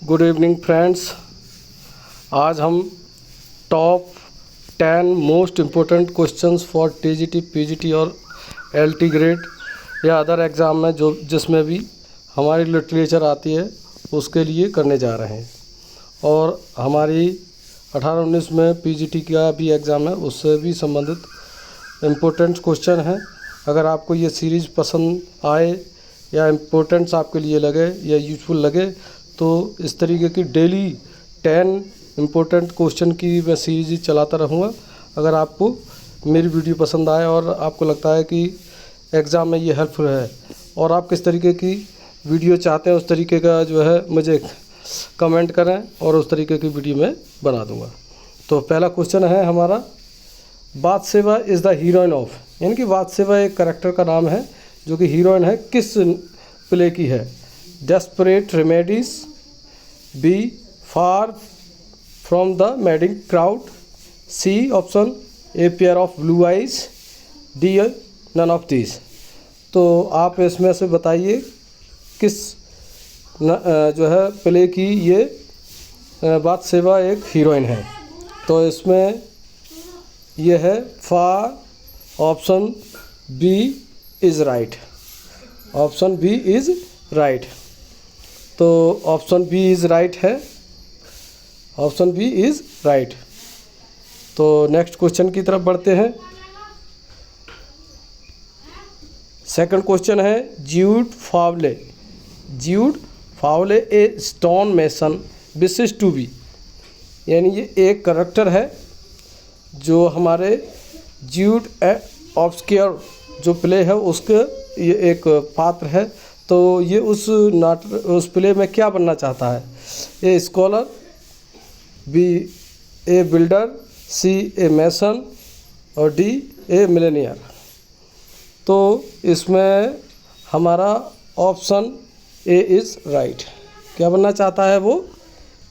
Good evening friends. आज हम top 10 most important questions for TGT, PGT और LT grade या अदर एग्ज़ाम में जो जिसमें भी हमारी लिटरेचर आती है उसके लिए करने जा रहे हैं। और हमारी 18-19 में पीजीटी का भी एग्ज़ाम है, उससे भी संबंधित इम्पोर्टेंट क्वेश्चन हैं। अगर आपको ये सीरीज़ पसंद आए या इम्पोर्टेंट्स आपके लिए लगे या यूजफुल लगे तो इस तरीके की डेली 10 इम्पोर्टेंट क्वेश्चन की मैं सीरीज चलाता रहूँगा। अगर आपको मेरी वीडियो पसंद आए और आपको लगता है कि एग्ज़ाम में ये हेल्पफुल है और आप किस तरीके की वीडियो चाहते हैं उस तरीके का जो है मुझे कमेंट करें और उस तरीके की वीडियो मैं बना दूँगा। तो पहला क्वेश्चन है हमारा, बादशाह इज़ द हीरोइन ऑफ, यानी कि बादशाह एक करैक्टर का नाम है जो कि हीरोइन है, किस प्ले की है? Desperate remedies, B far from the madding crowd, C option A pair of blue eyes, D none of these. तो आप इसमें से बताइए किस जो है प्ले की ये बादशाह एक हीरोइन है। तो इसमें यह है फार, option B is right, option B is right. तो ऑप्शन बी इज़ राइट है, ऑप्शन बी इज़ राइट। तो नेक्स्ट क्वेश्चन की तरफ बढ़ते हैं। सेकंड क्वेश्चन है, Jude Fawley, Jude Fawley a stonemason wishes to be, यानी ये एक करैक्टर है जो हमारे ज्यूड ऑब्सक्योर जो प्ले है उसके ये एक पात्र है। तो ये उस प्ले में क्या बनना चाहता है? A scholar, B A builder, सी ए मैसन और डी ए मिलेनियर। तो इसमें हमारा ऑप्शन ए इज़ राइट। क्या बनना चाहता है वो?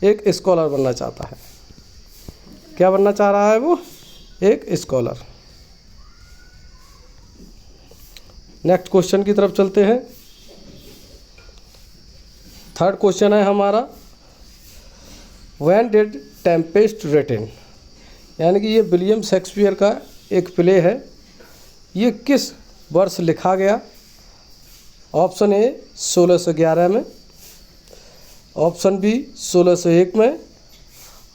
एक स्कॉलर बनना चाहता है। क्या बनना चाह रहा है वो? एक स्कॉलर। नेक्स्ट क्वेश्चन की तरफ चलते हैं। थर्ड क्वेश्चन है हमारा, व्हेन डिड टेम्पेस्ट रिटन, यानी कि ये विलियम शेक्सपियर का एक प्ले है, ये किस वर्ष लिखा गया? ऑप्शन ए 1611 में, ऑप्शन बी 1601 में,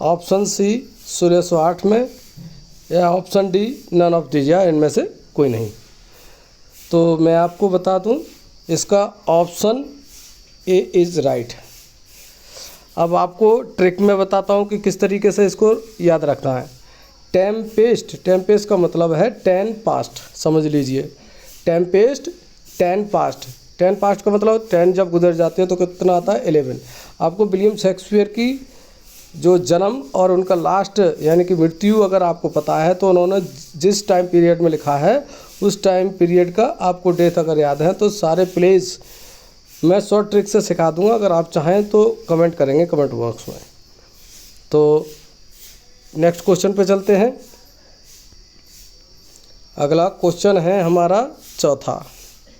ऑप्शन सी 1608 में या option D none of these, या इनमें से कोई नहीं। तो मैं आपको बता दूं, इसका ऑप्शन ए इज़ राइट। अब आपको ट्रिक में बताता हूं कि किस तरीके से इसको याद रखना है। टेम्पेस्ट, टेम्पेस्ट का मतलब है 10 पास्ट, समझ लीजिए। टेम्पेस्ट 10 पास्ट, 10 पास्ट का मतलब 10 जब गुजर जाते हैं तो कितना आता है? 11। आपको विलियम शेक्सपियर की जो जन्म और उनका लास्ट यानी कि मृत्यु अगर आपको पता है तो उन्होंने जिस टाइम पीरियड में लिखा है उस टाइम पीरियड का आपको डेट अगर याद है तो सारे प्लेस मैं शॉर्ट ट्रिक से सिखा दूंगा। अगर आप चाहें तो कमेंट करेंगे कमेंट बॉक्स में। तो नेक्स्ट क्वेश्चन पे चलते हैं। अगला क्वेश्चन है हमारा चौथा,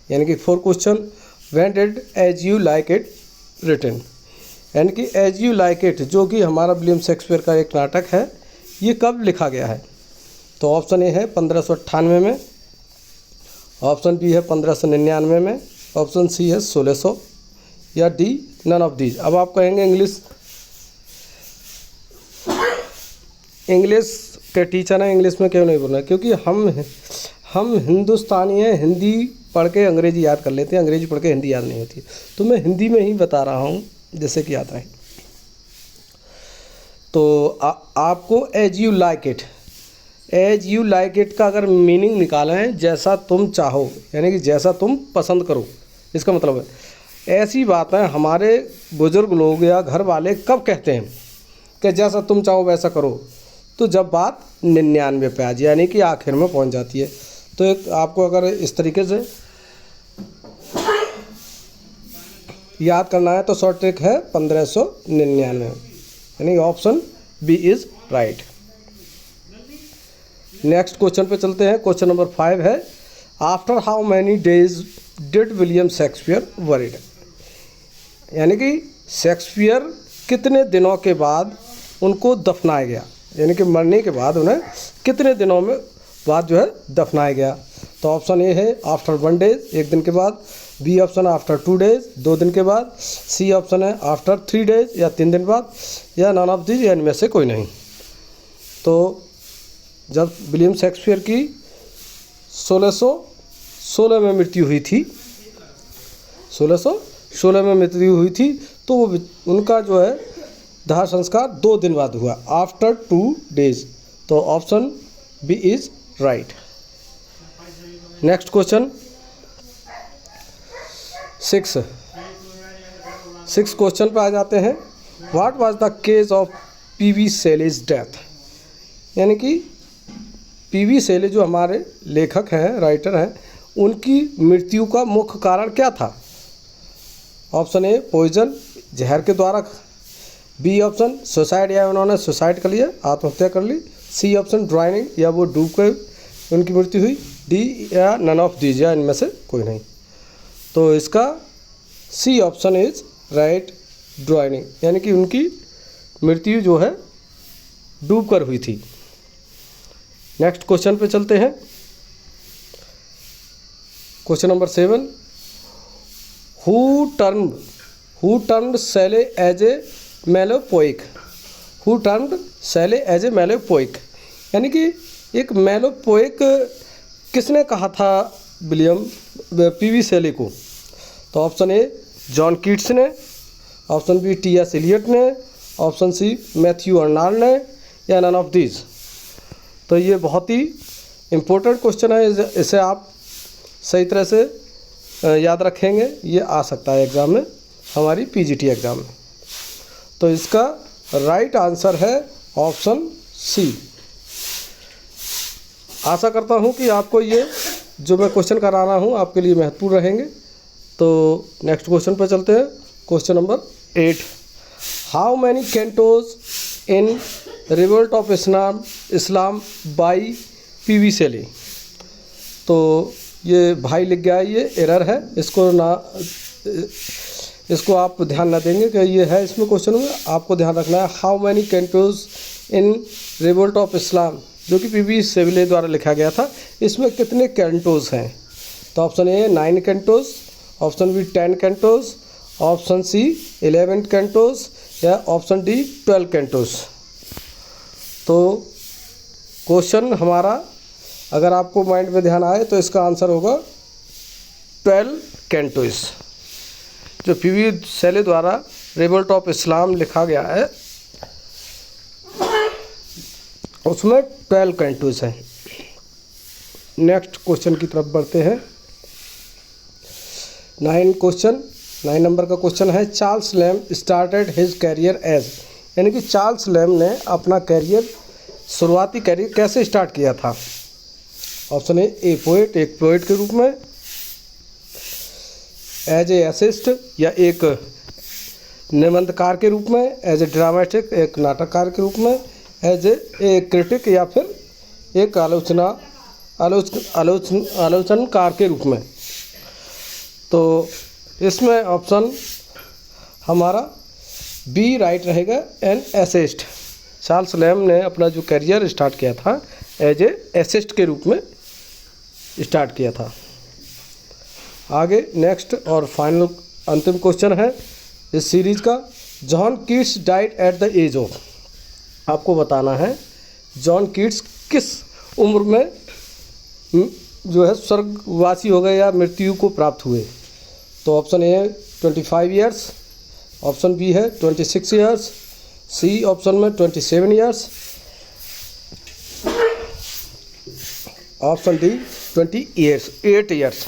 यानी कि 4 question, when did as you like it written, यानी कि एज यू लाइक इट जो कि हमारा विलियम शेक्सपियर का एक नाटक है, ये कब लिखा गया है? तो ऑप्शन ए है 1598 में, ऑप्शन बी है 1599 में, ऑप्शन सी है 1600 या डी नन ऑफ दीज। अब आप कहेंगे इंग्लिश के टीचर हैं, इंग्लिश में क्यों नहीं बोलना? क्योंकि हम हिंदुस्तानी हैं, हिंदी पढ़ के अंग्रेजी याद कर लेते हैं, अंग्रेजी पढ़ के हिंदी याद नहीं होती। तो मैं हिंदी में ही बता रहा हूँ जैसे कि आता है। तो आपको as you like it, as you like it का अगर मीनिंग निकाला है जैसा तुम चाहो, यानी कि जैसा तुम पसंद करो, इसका मतलब है ऐसी बातें हमारे बुजुर्ग लोग या घर वाले कब कहते हैं कि जैसा तुम चाहो वैसा करो? तो जब बात 99 पे आ जाए, यानी कि आखिर में पहुंच जाती है। तो एक आपको अगर इस तरीके से याद करना है तो शॉर्ट ट्रिक है 1599, यानी option B is right. Next question पे चलते हैं। क्वेश्चन नंबर 5 है, after how many days did William Shakespeare buried, यानी कि शेक्सपियर कितने दिनों के बाद उनको दफनाया गया, यानी कि मरने के बाद उन्हें कितने दिनों में बाद जो है दफनाया गया। तो ऑप्शन ए है आफ्टर 1 डेज, 1 दिन के बाद। बी ऑप्शन है आफ्टर 2 डेज, 2 दिन के बाद। सी ऑप्शन है आफ्टर 3 डेज, या 3 दिन बाद, या नन ऑफ दीज, या इनमें से कोई नहीं। तो जब विलियम शेक्सपियर की 1616 में मृत्यु हुई थी, 1616 में मृत्यु हुई थी, तो वो उनका जो है दाह संस्कार 2 दिन बाद हुआ, आफ्टर 2 डेज। तो option B is right. Next question 6 question पे आ जाते हैं। What was the case of PV Shelley's death, यानी कि पीवी शेले जो हमारे लेखक हैं, राइटर हैं, उनकी मृत्यु का मुख्य कारण क्या था। ऑप्शन ए पॉइजन, जहर के द्वारा। बी ऑप्शन सुसाइड, या उन्होंने सुसाइड कर लिया, आत्महत्या कर ली। सी ऑप्शन ड्राइनिंग, या वो डूब कर उनकी मृत्यु हुई। डी या नन ऑफ दीज, या इनमें से कोई नहीं। तो इसका सी ऑप्शन इज राइट, ड्राइनिंग, यानी कि उनकी मृत्यु जो है डूब कर हुई थी। नेक्स्ट क्वेश्चन पे चलते हैं। Question number 7, who termed Shelley as a melopoeic, who termed Shelley as a melopoeic, यानी कि एक मेलोपोइक किसने कहा था विलियम पीवी शेले को। तो ऑप्शन ए जॉन कीट्स ने, ऑप्शन बी टी.एस. एलियट ने, ऑप्शन सी मैथ्यू अर्नाल्ड ने, या नन ऑफ दीज। तो ये बहुत ही इम्पोर्टेंट क्वेश्चन है, इसे आप सही तरह से याद रखेंगे, ये आ सकता है एग्ज़ाम में, हमारी पीजीटी एग्ज़ाम में। तो इसका राइट आंसर है ऑप्शन सी। आशा करता हूँ कि आपको ये जो मैं क्वेश्चन करा रहा हूँ आपके लिए महत्वपूर्ण रहेंगे। तो नेक्स्ट क्वेश्चन पर चलते हैं। Question number 8, how many cantos in revolt of Islam by PV Shelley. तो ये भाई लिख गया है, ये एरर है, इसको आप ध्यान ना देंगे कि ये है इसमें क्वेश्चन में। आपको ध्यान रखना है how many cantos in revolt of इस्लाम, जो कि पीवी शेले द्वारा लिखा गया था, इसमें कितने कैंटोज हैं। तो option A 9 cantos, option B 10 cantos, option C 11 cantos, या ऑप्शन डी 12 कैंटोज। तो क्वेश्चन हमारा अगर आपको माइंड में ध्यान आए तो इसका आंसर होगा 12 कैंटोज। जो पीवी शेले द्वारा रिवोल्ट ऑफ इस्लाम लिखा गया है उसमें 12 कैंटोज हैं। नेक्स्ट क्वेश्चन की तरफ बढ़ते हैं। 9 नंबर का क्वेश्चन है, Charles Lamb started his career as, यानी कि चार्ल्स लैम्ब ने अपना कैरियर, शुरुआती कैरियर कैसे स्टार्ट किया था। ऑप्शन ए पोएट, एक पोएट के रूप में, एज ए एसिस्ट, या एक निबंधकार के रूप में, एज ए ड्रामेटिक, एक नाटककार के रूप में, एज ए क्रिटिक, या फिर एक आलोचनकार के रूप में। तो इसमें ऑप्शन हमारा बी राइट रहेगा, एन एसिस्ट। चार्ल्स लैम्ब ने अपना जो करियर स्टार्ट किया था एज ए एसिस्ट के रूप में स्टार्ट किया था। आगे नेक्स्ट और फाइनल अंतिम क्वेश्चन है इस सीरीज का, John Keats died at the age of, आपको बताना है जॉन कीट्स किस उम्र में जो है स्वर्गवासी हो गए या मृत्यु को प्राप्त हुए। तो ऑप्शन ए है 25 ईयर्स, ऑप्शन बी है 26 ईयर्स, सी ऑप्शन में 27 ईयर्स, ऑप्शन डी 8 ईयर्स।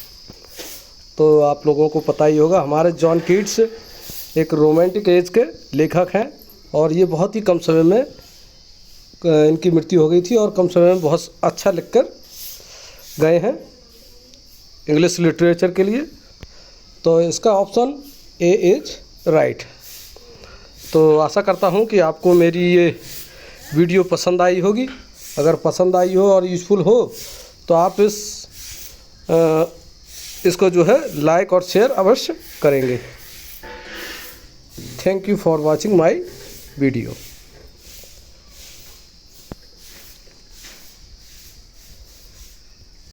तो आप लोगों को पता ही होगा हमारे जॉन कीट्स एक रोमांटिक एज के लेखक हैं और ये बहुत ही कम समय में इनकी मृत्यु हो गई थी और कम समय में बहुत अच्छा लिखकर गए हैं इंग्लिश लिटरेचर के लिए। तो इसका ऑप्शन ए इज राइट। तो आशा करता हूँ कि आपको मेरी ये वीडियो पसंद आई होगी। अगर पसंद आई हो और यूज़फुल हो तो आप इसको जो है लाइक और शेयर अवश्य करेंगे। Thank you for watching my video.